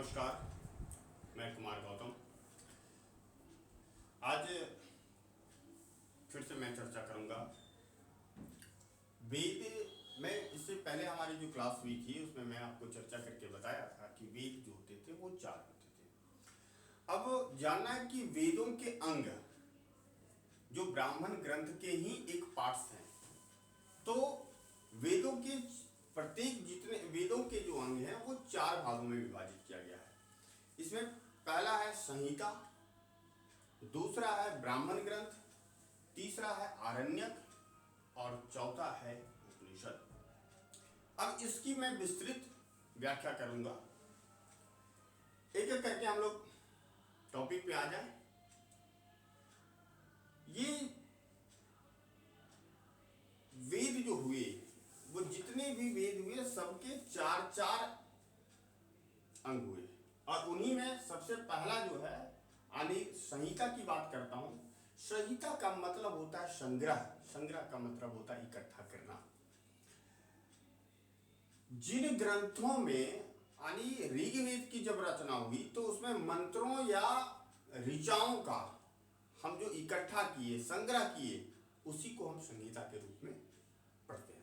नमस्कार, मैं कुमार गौतम। आज फिर से मैं चर्चा करूंगा वेद में। इससे पहले हमारी जो क्लास हुई थी उसमें मैं आपको चर्चा करके बताया था कि वेद जो होते थे वो 4 होते थे। अब जानना है कि वेदों के अंग जो ब्राह्मण ग्रंथ के ही एक पार्ट्स हैं, तो वेदों के प्रत्येक जितने वेदों के जो अंग हैं वो 4 भागों में विभाजित किया गया है। इसमें पहला है संहिता, दूसरा है ब्राह्मण ग्रंथ, तीसरा है आरण्यक और चौथा है उपनिषद। अब इसकी मैं विस्तृत व्याख्या करूंगा। एक एक करके हम लोग टॉपिक पे आ जाए। ये वेद जो हुए, वो जितने भी वेद हुए सबके 4 अंग हुए, और उन्हीं में सबसे पहला जो है यानी संहिता की बात करता हूं। संहिता का मतलब होता है संग्रह। संग्रह का मतलब होता है इकट्ठा करना। जिन ग्रंथों में यानी ऋग्वेद की जब रचना हुई तो उसमें मंत्रों या ऋचाओं का हम जो इकट्ठा किए, संग्रह किए, उसी को हम संहिता के रूप में पढ़ते हैं।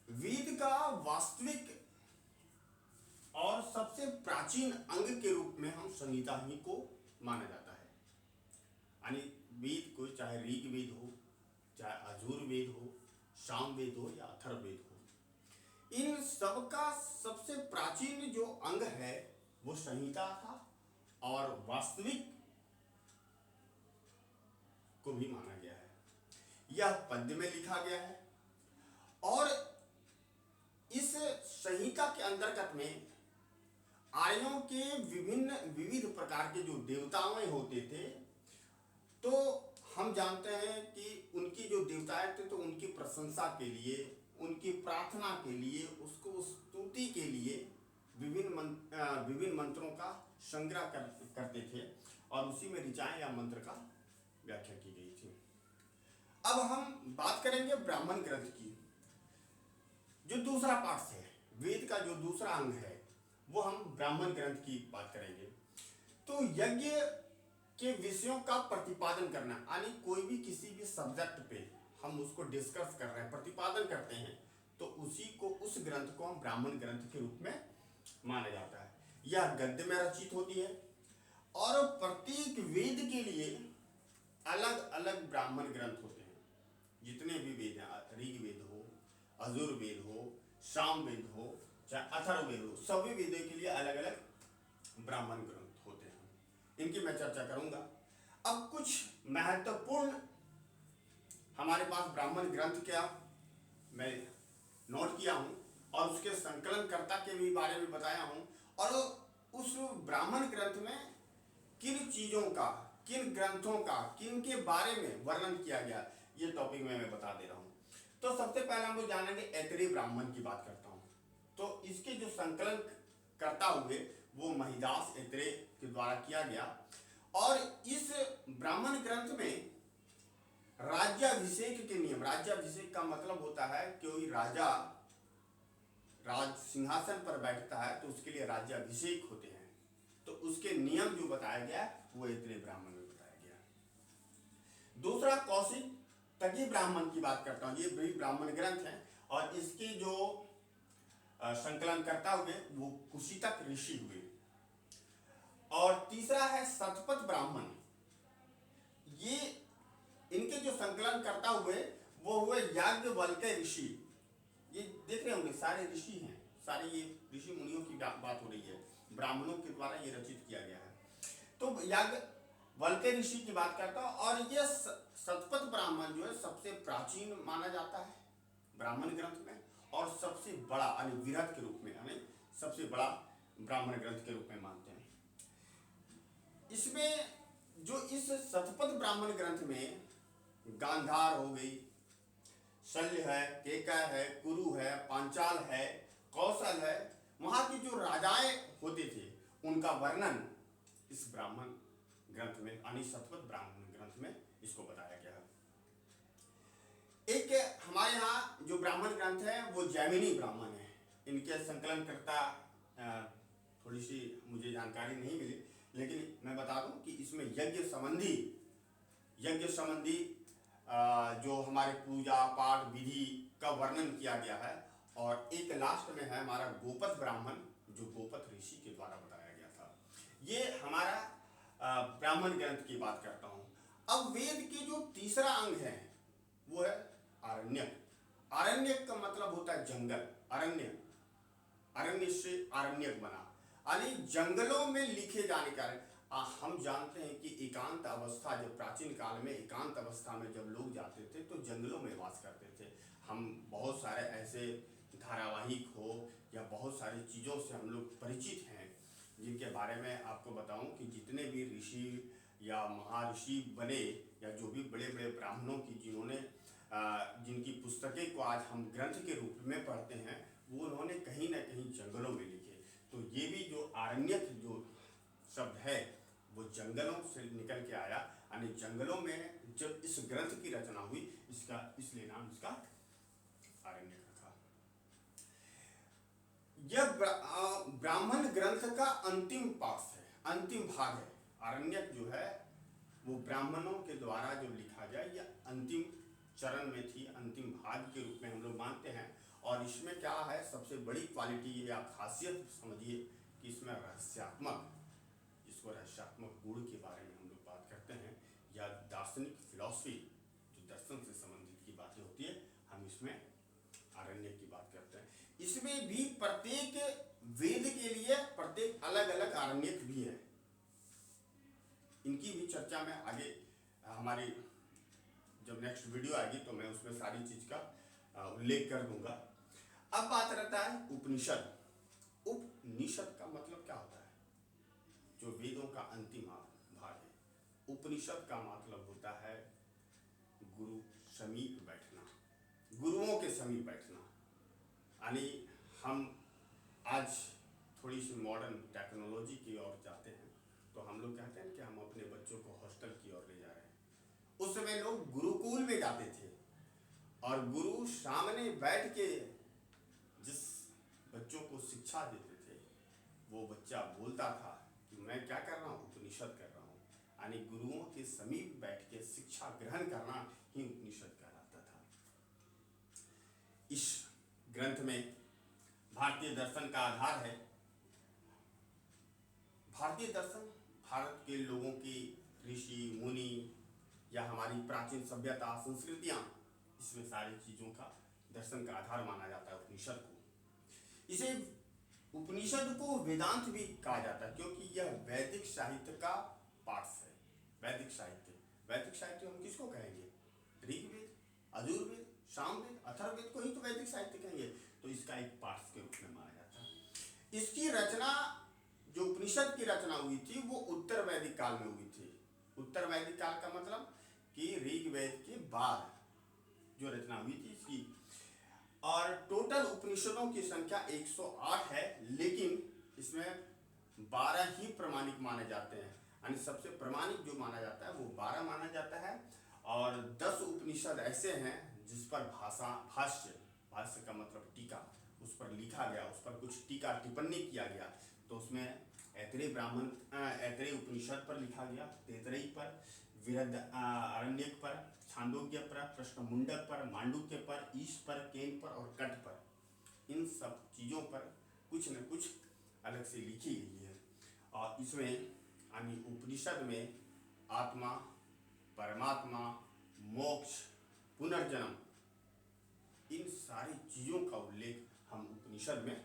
वेद का वास्तविक और सबसे प्राचीन अंग के रूप में हम संहिता ही को माना जाता है। यानी वेद को चाहे ऋग्वेद हो, चाहे यजुर्वेद हो, सामवेद हो या अथर्ववेद हो, इन सब का सबसे प्राचीन जो अंग है वो संहिता था, और वास्तविक को भी माना गया है। यह पद्य में लिखा गया है, और इस संहिता के अंतर्गत में आर्यों के विविध प्रकार के जो देवताएं होते थे, तो हम जानते हैं कि उनकी जो देवताएं थे तो उनकी प्रशंसा के लिए, उनकी प्रार्थना के लिए, उसको स्तुति के लिए विभिन्न मंत्रों का संग्रह करते थे, और उसी में ऋचाएं या मंत्र का व्याख्या की गई थी। अब हम बात करेंगे ब्राह्मण ग्रंथ की, जो दूसरा पार्ट है वेद का, जो दूसरा अंग है, वो हम ब्राह्मण ग्रंथ की बात करेंगे। तो यज्ञ के विषयों का प्रतिपादन करना, यानी कोई भी किसी भी सब्जेक्ट पे हम उसको डिस्कस कर रहे हैं, प्रतिपादन करते हैं, तो उस ग्रंथ को हम ब्राह्मण ग्रंथ के रूप में माना जाता है। यह गद्य में रचित होती है, और प्रत्येक वेद के लिए अलग अलग ब्राह्मण ग्रंथ होते हैं। जितने भी वेद हैं, ऋग्वेद हो, यजुर्वेद हो, सामवेद हो, चाहे अथर्ववेद हो, सभी वेदों के लिए अलग अलग ब्राह्मण ग्रंथ होते हैं। इनकी मैं चर्चा करूंगा। अब कुछ महत्वपूर्ण हमारे पास ब्राह्मण ग्रंथ क्या मैं नोट किया हूं, और उसके संकलनकर्ता के भी बारे में बताया हूं, और उस ब्राह्मण ग्रंथ में किन चीजों का, किन ग्रंथों का, किन के बारे में वर्णन किया गया, ये टॉपिक में मैं बता दे रहा हूं। तो सबसे पहले हम लोग जानेंगे ऐतरेय ब्राह्मण की बात करता हूं। तो इसके जो संकलन करता हुए वो महिदास ऐतरेय के द्वारा किया गया, और इस ब्राह्मण ग्रंथ में राज्याभिषेक के नियम, राज्याभिषेक का मतलब होता है कोई राजा राज सिंहासन पर बैठता है तो उसके लिए राज्याभिषेक होते हैं, तो उसके नियम जो बताया गया वो ऐतरेय ब्राह्मण में बताया गया। दूसरा कौशिक तकी ब्राह्मण की बात करता हूं। ये भी ब्राह्मण ग्रंथ है, और इसके जो संकलन करता हुए वो कुशितक ऋषि हुए। और तीसरा है शतपथ ब्राह्मण। ये इनके जो संकलन करता हुए वो हुए याज्ञवल्क्य ऋषि। ये देख रहे होंगे सारे ऋषि हैं, सारे ये ऋषि मुनियों की बात हो रही है, ब्राह्मणों के द्वारा ये रचित किया गया है। तो याज्ञवल्क्य ऋषि की बात करता हूं, और ये शतपथ ब्राह्मण जो है सबसे प्राचीन माना जाता है ब्राह्मण ग्रंथ में, और सबसे बड़ा यानी विरध के रूप में, यानी सबसे बड़ा ब्राह्मण ग्रंथ के रूप में मानते हैं। इसमें जो इस शतपथ ब्राह्मण ग्रंथ में गांधार हो गई, शल्य है, केकय है, कुरु है, पांचाल है, कौशल है, वहां की जो राजाएं होते थे उनका वर्णन इस ब्राह्मण ग्रंथ में यानी शतपथ ब्राह्मण ग्रंथ में इसको बताया गया है। एक हमारे यहाँ जो ब्राह्मण ग्रंथ है वो जैमिनी ब्राह्मण है। इनके संकलनकर्ता थोड़ी सी मुझे जानकारी नहीं मिली, लेकिन मैं बता दूं कि इसमें यज्ञ संबंधी जो हमारे पूजा पाठ विधि का वर्णन किया गया है। और एक लास्ट में है हमारा गोपथ ब्राह्मण, जो गोपथ ऋषि के द्वारा बताया गया था। ये हमारा ब्राह्मण ग्रंथ की बात करता हूँ। अब वेद के जो तीसरा अंग है वो है आरण्यक। आरण्यक का मतलब होता है जंगल, अरण्य से आरण्यक बना, यानी जंगलों में लिखे जाने का। हम जानते हैं कि एकांत अवस्था, जब प्राचीन काल में एकांत अवस्था में जब लोग जाते थे तो जंगलों में वास करते थे। हम बहुत सारे ऐसे धारावाहिक हो या बहुत सारी चीज़ों से हम लोग परिचित हैं, जिनके बारे में आपको बताऊं कि जितने भी ऋषि या महर्षि बने या जो भी बड़े बड़े ब्राह्मणों की जिनकी पुस्तकें को आज हम ग्रंथ के रूप में पढ़ते हैं, वो उन्होंने कहीं ना कहीं जंगलों में लिखे। तो ये भी जो आरण्यक जो शब्द है वो जंगलों से निकल के आया, यानी जंगलों में जब इस ग्रंथ की रचना हुई, इसलिए नाम इसका आरण्यक रखा। यह ब्राह्मण ग्रंथ का अंतिम पाठ है, अंतिम भाग है। आरण्यक जो है वो ब्राह्मणों के द्वारा जो लिखा गया, यह अंतिम चरण में थी, अंतिम भाग के रूप में हम लोग मानते हैं। और इसमें क्या है, सबसे बड़ी क्वालिटी या खासियत समझिए कि इसमें रहस्यात्मक, जिसको रहस्यात्मक गुण के बारे में हम लोग बात करते हैं, या दार्शनिक फिलॉसफी, जो दर्शन से संबंधित की बातें होती है, हम इसमें आरण्यक की बात करते हैं। इसमें भी प्रत्येक वेद के लिए प्रत्येक अलग अलग आरण्यक भी है। इनकी भी चर्चा में आगे हमारी जब नेक्स्ट वीडियो आएगी तो मैं उसमें सारी चीज का उल्लेख कर दूंगा। अब बात रहता है उपनिषद। उपनिषद का मतलब क्या होता है? जो वेदों का अंतिम भाग है। उपनिषद का मतलब होता है गुरु समीप बैठना, गुरुओं के समीप बैठना। यानी हम आज थोड़ी सी मॉडर्न टेक्नोलॉजी की ओर जाते हैं, तो हम लोग कहते हैं कि हम अपने बच्चों को हॉस्टल की ओर ले जा रहे हैं। उस समय लोग गुरुकुल में जाते थे और गुरु सामने बैठ के जिस बच्चों को शिक्षा देते थे, वो बच्चा बोलता था कि मैं क्या कर रहा हूँ, उपनिषद कर रहा हूँ। यानी गुरुओं के समीप बैठ के शिक्षा ग्रहण करना ही उपनिषद कहलाता था। इस ग्रंथ में भारतीय दर्शन का आधार है। भारतीय दर्शन भारत के लोगों की ऋषि मुनि या हमारी प्राचीन सभ्यता संस्कृतियां, इसमें सारी चीजों का दर्शन का आधार माना जाता है उपनिषद को। इसे उपनिषद को वेदांत भी कहा जाता है, क्योंकि यह वैदिक साहित्य का पाठ है। वैदिक साहित्य हम किसको कहेंगे? ऋग्वेद, यजुर्वेद, सामवेद, अथर्ववेद को ही तो वैदिक साहित्य कहेंगे। तो इसका एक पाठ के रूप में माना जाता है। इसकी रचना, जो उपनिषद की रचना हुई थी, वो उत्तर वैदिक काल में हुई थी। उत्तर वैदिक काल का मतलब कि ऋग्वेद के बाद जो रचना हुई थी इसकी। और टोटल उपनिषदों की संख्या 108 है, लेकिन इसमें 12 ही प्रमाणिक माने जाते हैं। यानी सबसे प्रमाणिक जो माना जाता है वो 12 माना जाता है। और 10 उपनिषद ऐसे हैं जिस पर भाष्य का मतलब टीका, उस पर लिखा गया, उस पर कुछ टीका टिप्पणी किया गया। तो उसमें ऐतरेय उपनिषद पर लिखा गया, तैतरेय पर, आरण्यक पर, छांदोग्य पर, प्रश्नमुंडक पर, मांडुक्य पर, ईश पर, केन पर और कट पर। इन सब चीज़ों पर कुछ न कुछ अलग से लिखी गई है। और इसमें यानी उपनिषद में आत्मा, परमात्मा, मोक्ष, पुनर्जन्म, इन सारी चीज़ों का उल्लेख हम उपनिषद में